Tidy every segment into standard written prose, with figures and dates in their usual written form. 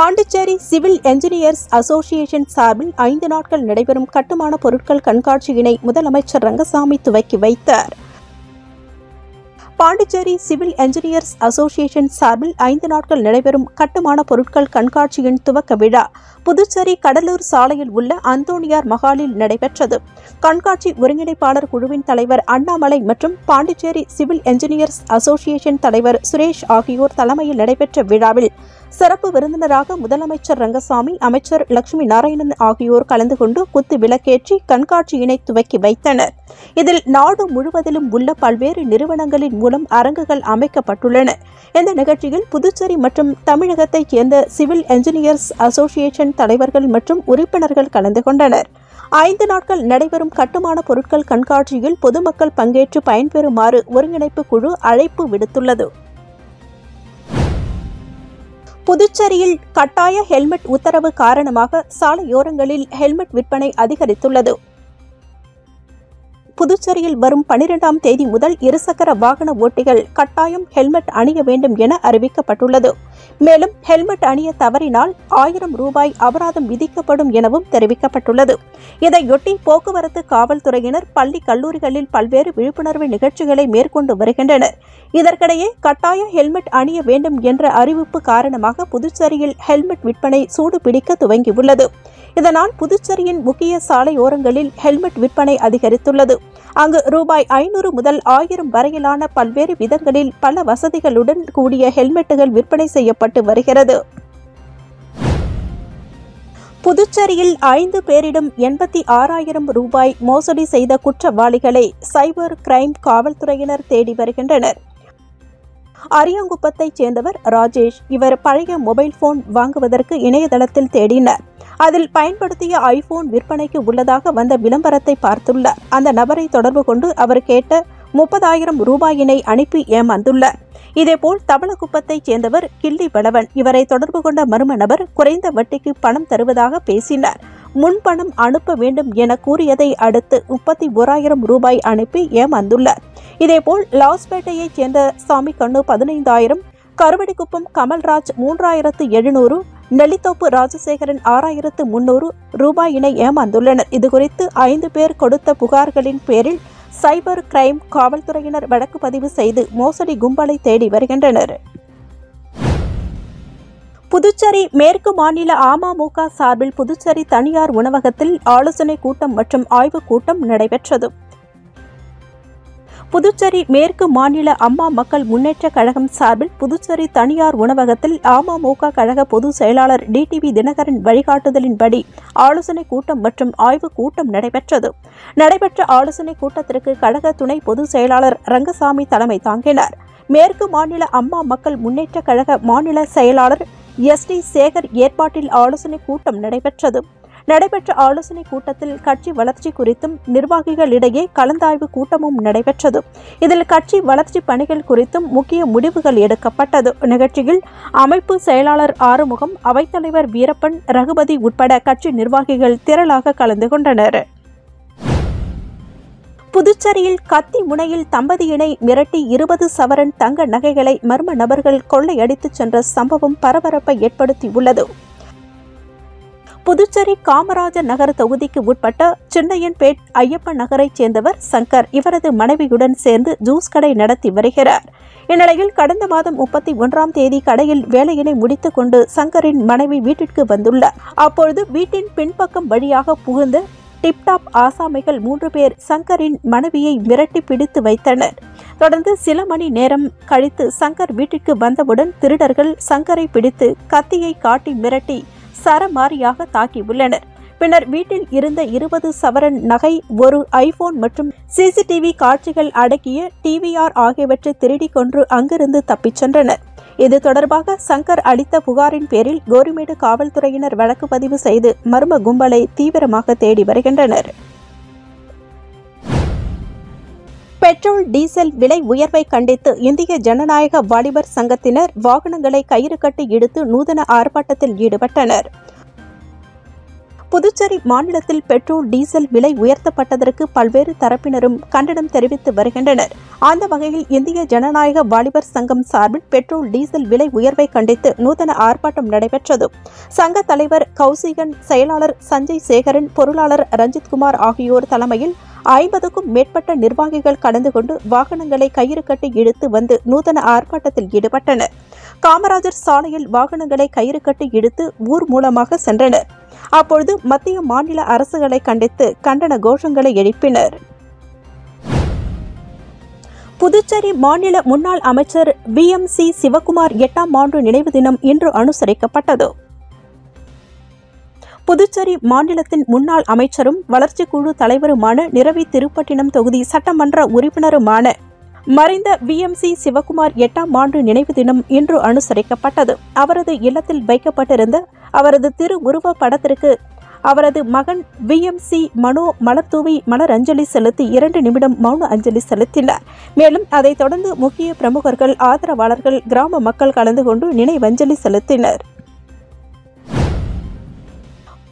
Pondicherry civil engineers association சார்பில் 5 நாட்கள் நடைபெறும் கட்டுமான பொருட்கள் கண்காட்சியினை முதலமைச்சர் ரங்கசாமி துவக்கி வைத்தார். பாண்டிச்சேரி சிவில் என்ஜினியர்ஸ் அசோசியேஷன் சார்பில் 5 நாட்கள் நடைபெறும் கட்டுமான பொருட்கள் கண்காட்சியின் துவக்க விழா புதுச்சேரி கடலூர் சாலையில் உள்ள அந்தோணியார் மஹாலில் நடைபெற்றது. கண்காட்சி ஒருங்கிணைப்பாளர் குழுவின் தலைவர் அண்ணாமலை மற்றும் பாண்டிச்சேரி சிவில் என்ஜினியர்ஸ் அசோசியேஷன் தலைவர் சுரேஷ் ஆகியோர் தலைமையில் நடைபெற்ற விழாவில் சிறப்பு விருந்தினராக முதலமைச்சர் ரங்கசாமி, அமைச்சர் லட்சுமி நாராயணன் ஆகியோர் கலந்து கொண்டு குத்து விளக்கேற்றி கண்காட்சியினை துவக்கி வைத்தனர். இதில் நாடு முழுவதிலும் உள்ள பல்வேறு நிறுவனங்களின் மூலம் அரங்குகள் அமைக்கப்பட்டுள்ளன. இந்த நிகழ்ச்சியில் புதுச்சேரி மற்றும் தமிழகத்தைச் சேர்ந்த சிவில் என்ஜினியர்ஸ் அசோசியேஷன் தலைவர்கள் மற்றும் உறுப்பினர்கள் கலந்து கொண்டனர். 5 நாட்கள் நடைபெறும் கட்டுமான பொருட்கள் கண்காட்சியில் பொதுமக்கள் பங்கேற்று பயன்பெறுமாறு ஒருங்கிணைப்பு குழு அழைப்பு விடுத்துள்ளது. புதுச்சேரியில் கட்டாய ஹெல்மெட் உத்தரவு காரணமாக சாலையோரங்களில் ஹெல்மெட் விற்பனை அதிகரித்துள்ளது. புதுச்சேரியில் வரும் 12ஆம் தேதி முதல் இருசக்கர வாகன ஓட்டிகள் கட்டாயம் ஹெல்மெட் அணிய வேண்டும் என அறிவிக்கப்பட்டுள்ளது. மேலும் ஹெல்மெட் அணிய தவறினால் 1000 ரூபாய் அபராதம் விதிக்கப்படும் எனவும் தெரிவிக்கப்பட்டுள்ளது. இதையொட்டி போக்குவரத்து காவல்துறையினர் பள்ளி கல்லூரிகளில் பல்வேறு விழிப்புணர்வு நிகழ்ச்சிகளை மேற்கொண்டு வருகின்றனர். இதற்கிடையே கட்டாய ஹெல்மெட் அணிய வேண்டும் என்ற அறிவிப்பு காரணமாக புதுச்சேரியில் ஹெல்மெட் விற்பனை சூடுபிடிக்க துவங்கியுள்ளது. இதனால் புதுச்சேரியின் முக்கிய சாலையோரங்களில் ஹெல்மெட் விற்பனை அதிகரித்துள்ளது. அங்கு ரூபாய் 500 முதல் 1000 வரையிலான பல்வேறு விதங்களில் பல வசதிகளுடன் கூடிய ஹெல்மெட்டுகள் விற்பனை செய்யப்பட்டு வருகிறது. புதுச்சேரியில் 5 பேரிடம் 86,000 ரூபாய் மோசடி செய்த குற்றவாளிகளை சைபர் கிரைம் காவல்துறையினர் தேடி வருகின்றனர். அரியாங்குப்பத்தைச் சேர்ந்தவர் ராஜேஷ். இவர் பழைய மொபைல் போன் வாங்குவதற்கு இணையதளத்தில் தேடினார். அதில் பயன்படுத்திய ஐபோன் விற்பனைக்கு உள்ளதாக வந்த விளம்பரத்தை பார்த்துள்ளார். அந்த நபரை தொடர்பு கொண்டு அவர் கேட்ட 30,000 ரூபாயினை அனுப்பி ஏமாந்துள்ளார். இதேபோல் தவளக்குப்பத்தைச் சேர்ந்தவர் கிள்ளி பலவன். இவரை தொடர்பு கொண்ட மர்ம நபர் குறைந்த வட்டிக்கு பணம் தருவதாக பேசினார். முன்பணம் அனுப்ப வேண்டும் என கூறியதை அடுத்து 31,000 ரூபாய் அனுப்பி ஏமாந்துள்ளார். இதேபோல் லாஸ்பேட்டையைச் சேர்ந்த சாமிக்கண்ணு 15,000, கருவடிக்குப்பம் கமல்ராஜ் 3,700, நெல்லித்தோப்பு ராஜசேகரன் 6,300 ரூபாயினை ஏமாந்துள்ளனர். இதுகுறித்து 5 பேர் கொடுத்த புகார்களின் பேரில் சைபர் கிரைம் காவல்துறையினர் வழக்கு பதிவு செய்து மோசடி கும்பலை தேடி வருகின்றனர். புதுச்சேரி மேற்கு மாநில அமமுக சார்பில் புதுச்சேரி தனியார் உணவகத்தில் ஆலோசனை கூட்டம் மற்றும் ஆய்வுக் கூட்டம் நடைபெற்றது. புதுச்சேரி மேற்கு மாநில அம்மா மக்கள் முன்னேற்ற கழகம் சார்பில் புதுச்சேரி தனியார் உணவகத்தில் அமமுக கழக பொதுச் செயலாளர் டிடிவி தினகரன் வழிகாட்டுதலின்படி ஆலோசனை கூட்டம் மற்றும் ஆய்வுக் கூட்டம் நடைபெற்றது. நடைபெற்ற ஆலோசனை கூட்டத்திற்கு கழக துணை பொதுச் செயலாளர் ரங்கசாமி தலைமை தாங்கினார். மேற்கு மாநில அம்மா மக்கள் முன்னேற்ற கழக மாநில செயலாளர் SD சேகர் ஏற்பாட்டில் ஆலோசனை கூட்டம் நடைபெற்றது. நடைபெற்ற ஆலோசனை கூட்டத்தில் கட்சி வளர்ச்சி குறித்தும் நிர்வாகிகளிடையே கலந்தாய்வு கூட்டமும் நடைபெற்றது. இதில் கட்சி வளர்ச்சி பணிகள் குறித்தும் முக்கிய முடிவுகள் எடுக்கப்பட்டது. நிகழ்ச்சியில் அமைப்பு செயலாளர் ஆறுமுகம், அவைத்தலைவர் வீரப்பன், ரகுபதி உட்பட கட்சி நிர்வாகிகள் திரளாக கலந்து கொண்டனர். புதுச்சேரியில் கத்தி முனையில் தம்பதியினை மிரட்டி 20 சவரன் தங்க நகைகளை மர்ம நபர்கள் கொள்ளையடித்துச் சென்ற சம்பவம் பரபரப்பை ஏற்படுத்தியுள்ளது. புதுச்சேரி காமராஜர் நகர் தொகுதிக்கு உட்பட்ட சின்னையன்பேட் ஐயப்பன் நகரைச் சேர்ந்தவர் சங்கர். இவரது மனைவியுடன் சேர்ந்து ஜூஸ் கடை நடத்தி வருகிறார். இந்நிலையில் கடந்த மாதம் 31ஆம் தேதி கடையில் வேலையினை முடித்துக் கொண்டு சங்கரின் மனைவி வீட்டிற்கு வந்துள்ளார். அப்பொழுது வீட்டின் பின்பக்கம் வழியாக புகுந்த டிப்டாப் ஆசாமிகள் 3 பேர் சங்கரின் மனைவியை மிரட்டி பிடித்து வைத்தனர். தொடர்ந்து சில மணி நேரம் கழித்து சங்கர் வீட்டிற்கு வந்தவுடன் திருடர்கள் சங்கரை பிடித்து கத்தியை காட்டி மிரட்டி சரமாரியாக தாக்கியுள்ளனர். பின்னர் வீட்டில் இருந்த 20 சவரன் நகை, ஒரு ஐபோன் மற்றும் CCTV காட்சிகள் அடக்கிய TVR ஆகியவற்றை திருடிக் கொண்டு அங்கிருந்து தப்பிச் சென்றனர். இது தொடர்பாக சங்கர் அளித்த புகாரின் பேரில் கோரிமேடு காவல்துறையினர் வழக்கு பதிவு செய்து மர்ம கும்பலை தீவிரமாக தேடி வருகின்றனர். பெட்ரோல், டீசல் விலை உயர்வை கண்டித்து இந்திய ஜனநாயக வாலிபர் சங்கத்தினர் வாகனங்களை கயிறு கட்டி இழுத்து நூதன ஆர்ப்பாட்டத்தில் ஈடுபட்டனர். புதுச்சேரி மாநிலத்தில் பெட்ரோல், டீசல் விலை உயர்த்தப்பட்டதற்கு பல்வேறு தரப்பினரும் கண்டனம் தெரிவித்து வருகின்றனர். அந்த வகையில் இந்திய ஜனநாயக வாலிபர் சங்கம் சார்பில் பெட்ரோல் டீசல் விலை உயர்வை கண்டித்து நூதன ஆர்ப்பாட்டம் நடைபெற்றது. சங்க தலைவர் கௌசிகன், செயலாளர் சஞ்சய் சேகரன், பொருளாளர் ரஞ்சித்குமார் ஆகியோர் தலைமையில் 50க்கும் மேற்பட்ட நிர்வாகிகள் கலந்து கொண்டு வாகனங்களை கயிறு கட்டி இழுத்து வந்து நூதன ஆர்ப்பாட்டத்தில் ஈடுபட்டனர். காமராஜர் சாலையில் வாகனங்களை கயிறு கட்டி இழுத்து ஊர் மூலமாக சென்றனர். அப்பொழுது மத்திய மாநில அரசுகளை கண்டித்து கண்டன கோஷங்களை எழுப்பினர். புதுச்சேரி மாநில முன்னாள் அமைச்சர் BMC சிவகுமார் 8ஆம் ஆண்டு நினைவு தினம் இன்று அனுசரிக்கப்பட்டது. புதுச்சேரி மாநிலத்தின் முன்னாள் அமைச்சரும் வளர்ச்சி குழு தலைவருமான நிரவி திருப்பட்டினம் தொகுதி சட்டமன்ற உறுப்பினருமான மறைந்த BMC சிவகுமார் 8ஆம் ஆண்டு நினைவு தினம் இன்று அனுசரிக்கப்பட்டது. அவரது இல்லத்தில் வைக்கப்பட்டிருந்த அவரது திருவுருவ படத்திற்கு அவரது மகன் BMC மனோ மலர்தூவி மலர் அஞ்சலி செலுத்தி 2 நிமிடம் மௌன அஞ்சலி செலுத்தினார். மேலும் அதைத் தொடர்ந்து முக்கிய பிரமுகர்கள், ஆதரவாளர்கள், கிராம மக்கள் கலந்து கொண்டு நினைவஞ்சலி செலுத்தினர்.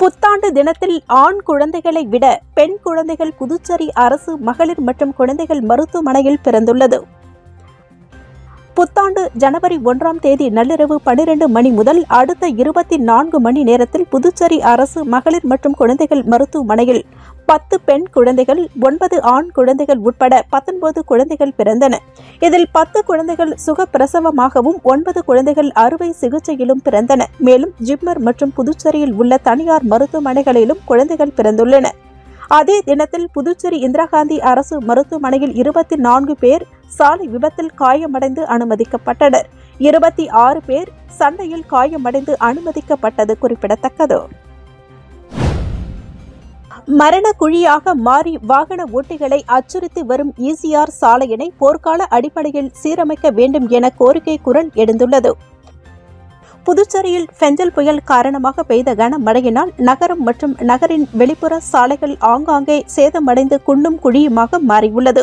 புத்தாண்டு தினத்தில் ஆண் குழந்தைகளை விட பெண் குழந்தைகள் புதுச்சேரி அரசு மகளிர் மற்றும் குழந்தைகள் மருத்துவமனையில் பிறந்துள்ளது. புத்தாண்டு ஜனவரி 1ஆம் தேதி நள்ளிரவு 12 மணி முதல் அடுத்த 24 மணி நேரத்தில் புதுச்சேரி அரசு மகளிர் மற்றும் குழந்தைகள் மருத்துவமனையில் 10 பெண் குழந்தைகள், 9 ஆண் குழந்தைகள் உட்பட 19 குழந்தைகள் பிறந்தன. இதில் 10 குழந்தைகள் சுகப்பிரசவமாகவும் 9 குழந்தைகள் அறுவை சிகிச்சையிலும் பிறந்தன. மேலும் ஜிப்மர் மற்றும் புதுச்சேரியில் உள்ள தனியார் மருத்துவமனைகளிலும் குழந்தைகள் பிறந்துள்ளன. அதே தினத்தில் புதுச்சேரி இந்திரா காந்தி அரசு மருத்துவமனையில் 24 பேர் சாலை விபத்தில் காயமடைந்து அனுமதிக்கப்பட்டனர். 26 பேர் சண்டையில் காயமடைந்து அனுமதிக்கப்பட்டது குறிப்பிடத்தக்கது. மரண குழியாக மாறி வாகன ஓட்டிகளை அச்சுறுத்தி வரும் ECR சாலையினை போர்க்கால அடிப்படையில் சீரமைக்க வேண்டும் என கோரிக்கை குரல் எழுந்துள்ளது. புதுச்சேரியில் பெஞ்சல் புயல் காரணமாக பெய்த கனமழையினால் நகரம் மற்றும் நகரின் வெளிப்புற சாலைகள் ஆங்காங்கே சேதமடைந்து குண்டும் குழியுமாக மாறியுள்ளது.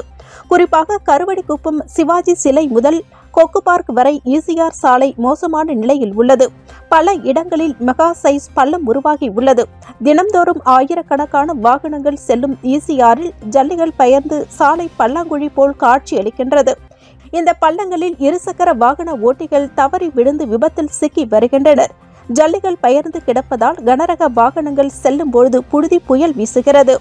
குறிப்பாக கருவடிக்குப்பம் சிவாஜி சிலை முதல் கொக்கு பார்க் வரை ECR சாலை மோசமான நிலையில் உள்ளது. பல இடங்களில் மெகா சைஸ் பள்ளம் உருவாகி உள்ளது. தினம்தோறும் ஆயிரக்கணக்கான வாகனங்கள் செல்லும் ECRல் ஜல்லிகள் பெயர்ந்து சாலை பல்லாங்குழி போல் காட்சியளிக்கின்றது. இந்த பள்ளங்களில் இருசக்கர வாகன ஓட்டிகள் தவறி விழுந்து விபத்தில் சிக்கி வருகின்றனர். ஜல்லிகள் பெயர்ந்து கிடப்பதால் கனரக வாகனங்கள் செல்லும் பொழுது புழுதி புயல் வீசுகிறது.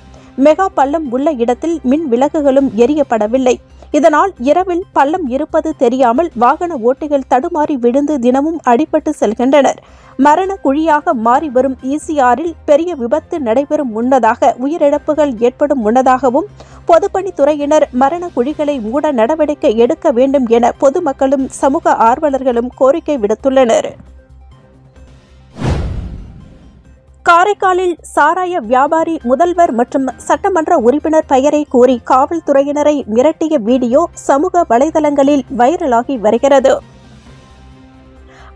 மெகா பள்ளம் உள்ள இடத்தில் மின் விளக்குகளும் எரியப்படவில்லை. இதனால் இரவில் பள்ளம் இருப்பது தெரியாமல் வாகன ஓட்டிகள் தடுமாறி விழுந்து தினமும் அடிபட்டு செல்கின்றனர். மரண குழியாக மாறி வரும் ECRல் பெரிய விபத்து நடைபெறும் முன்னதாக, உயிரிழப்புகள் ஏற்படும் முன்னதாகவும் பொதுப்பணித்துறையினர் மரண குழிகளை மூட நடவடிக்கை எடுக்க வேண்டும் என பொதுமக்களும் சமூக ஆர்வலர்களும் கோரிக்கை விடுத்துள்ளனர். காரைக்காலில் சாராய வியாபாரி முதல்வர் மற்றும் சட்டமன்ற உறுப்பினர் பெயரை கூறி காவல்துறையினரை மிரட்டிய வீடியோ சமூக வலைதளங்களில் வைரலாகி வருகிறது.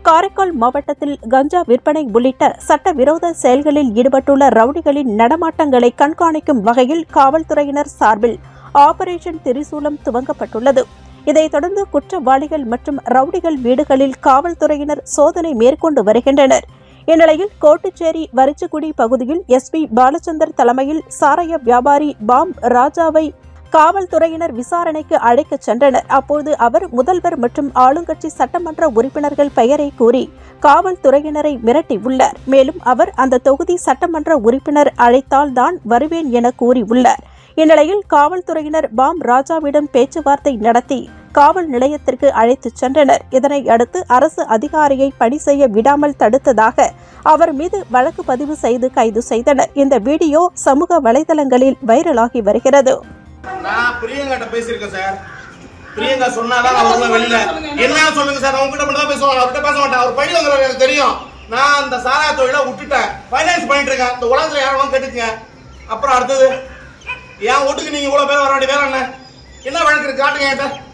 காரைக்கால் மாவட்டத்தில் கஞ்சா விற்பனை உள்ளிட்ட சட்டவிரோத செயல்களில் ஈடுபட்டுள்ள ரவுடிகளின் நடமாட்டங்களை கண்காணிக்கும் வகையில் காவல்துறையினர் சார்பில் ஆபரேஷன் திரிசூலம் துவங்கப்பட்டுள்ளது. இதைத் தொடர்ந்து குற்றவாளிகள் மற்றும் ரவுடிகள் வீடுகளில் காவல்துறையினர் சோதனை மேற்கொண்டு வருகின்றனர். இந்நிலையில் கோட்டுச்சேரி வரிச்சிக்குடி பகுதியில் SP பாலச்சந்தர் தலைமையில் சாராய வியாபாரி பாம் ராஜாவை காவல்துறையினர் விசாரணைக்கு அழைக்கச் சென்றனர். அப்போது அவர் முதல்வர் மற்றும் ஆளுங்கட்சி சட்டமன்ற உறுப்பினர்கள் பெயரை கூறி காவல்துறையினரை மிரட்டியுள்ளார். மேலும் அவர் அந்த தொகுதி சட்டமன்ற உறுப்பினர் அழைத்தால் தான் வருவேன் என கூறியுள்ளார். இந்நிலையில் காவல்துறையினர் பாம் ராஜாவிடம் பேச்சுவார்த்தை நடத்தி காவல் நிலையத்திற்கு அழைத்துச் சென்றனர். இதனை அடுத்து அரசு அதிகாரியை பணி செய்ய விடாமல் தடுத்ததாக அவர் மீது வழக்கு பதிவு செய்து கைது செய்தனர். இந்த வீடியோ சமூக வலைதளங்களில் வைரலாகி வருகிறது. நான் பிரியங்காட்ட பேசியிருக்கேன் சார். பிரியங்கா சொன்னாதான் நான் வருவேன் வெளியில. என்ன சொல்லுங்க சார், உங்ககிட்ட மட்டும் தான் பேசுவாங்க, அவர்கிட்ட பேச மாட்டேன். அவர் பழி வாங்குறவர் எனக்கு தெரியும். நான் அந்த சாராய தொழிலை விட்டுட்டேன், ஃபைனான்ஸ் பண்ணிட்டு இருக்கேன். இந்த உலகத்துல யாரும் கேட்டுக்கங்க. அப்புறம் அடுத்தது என் வீட்டுக்கு நீங்க இவ்வளவு பேர் வர வேண்டிய வேலை என்ன வழக்கு இருக்கு காட்டுங்க என்கிட்ட.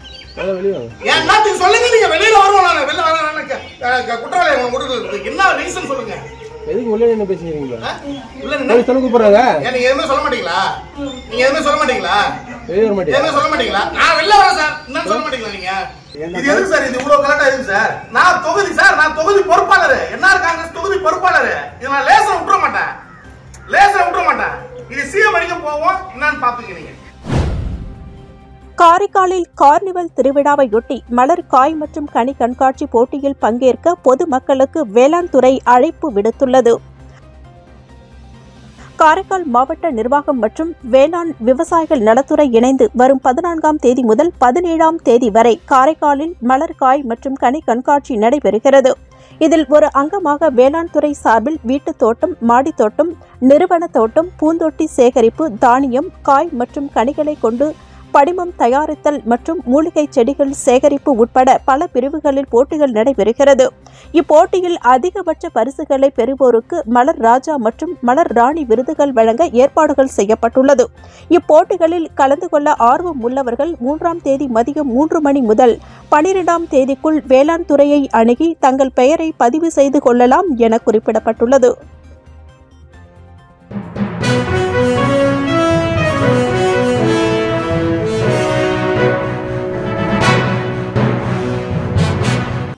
எல்லாத்தையும் சொல்லுங்க. நீங்க வெளியில வருவோம், நான் வெளில வர குற்றவாளி உங்களுக்கு என்ன ரீசன் சொல்லுங்க. எதுக்கு உள்ள என்ன பேசுறீங்களா? இல்ல என்ன கூப்பிடுறாங்க. நீங்க எதுவுமே சொல்ல மாட்டீங்களா? நீங்க எதுவுமே சொல்ல மாட்டீங்களா? வெளிய வர மாட்டீங்களா? எதுவுமே சொல்ல மாட்டீங்களா? நான் வெளில வரேன் சார். என்ன சொல்ல மாட்டீங்களா நீங்க? இது எதுக்கு சார்? இது இவ்வளவு கரெக்டா எதுக்கு சார்? நான் தொகுதி சார், நான் தொகுதி பொறுப்பாளர், என்ஆர் காங்கிரஸ் தொகுதி பொறுப்பாளர். இதை நான் லேசர் விட்டுற மாட்டேன், லேசர் விட்டுற மாட்டேன். இது சிஎம் வரைக்கும் போவோம். என்னன்னு பாத்துங்க நீங்க. காரைக்காலில் கார்னிவல் திருவிழாவையொட்டி மலர் காய் மற்றும் கனி கண்காட்சி போட்டியில் பங்கேற்க பொதுமக்களுக்கு வேளாண் துறை அழைப்பு விடுத்துள்ளது. காரைக்கால் மாவட்ட நிர்வாகம் மற்றும் வேளாண் விவசாயிகள் நலத்துறை இணைந்து வரும் 14ஆம் தேதி முதல் 17ஆம் தேதி வரை காரைக்காலில் மலர் காய் மற்றும் கனி கண்காட்சி நடைபெறுகிறது. இதில் ஒரு அங்கமாக வேளாண் துறை சார்பில் வீட்டுத் தோட்டம், மாடித் தோட்டம், நிறுவன தோட்டம், பூந்தொட்டி சேகரிப்பு, தானியம், காய் மற்றும் கனிகளை கொண்டு படிமம் தயாரித்தல் மற்றும் மூலிகை செடிகள் சேகரிப்பு உட்பட பல பிரிவுகளில் போட்டிகள் நடைபெறுகிறது. இப்போட்டியில் அதிகபட்ச பரிசுகளை பெறுவோருக்கு மலர் ராஜா மற்றும் மலர் ராணி விருதுகள் வழங்க ஏற்பாடுகள் செய்யப்பட்டுள்ளது. இப்போட்டிகளில் கலந்து கொள்ள ஆர்வம் உள்ளவர்கள் 3ஆம் தேதி மதியம் 3 மணி முதல் 12ஆம் தேதிக்குள் வேளாண் துறையை அணுகி தங்கள் பெயரை பதிவு செய்து கொள்ளலாம் என குறிப்பிடப்பட்டுள்ளது.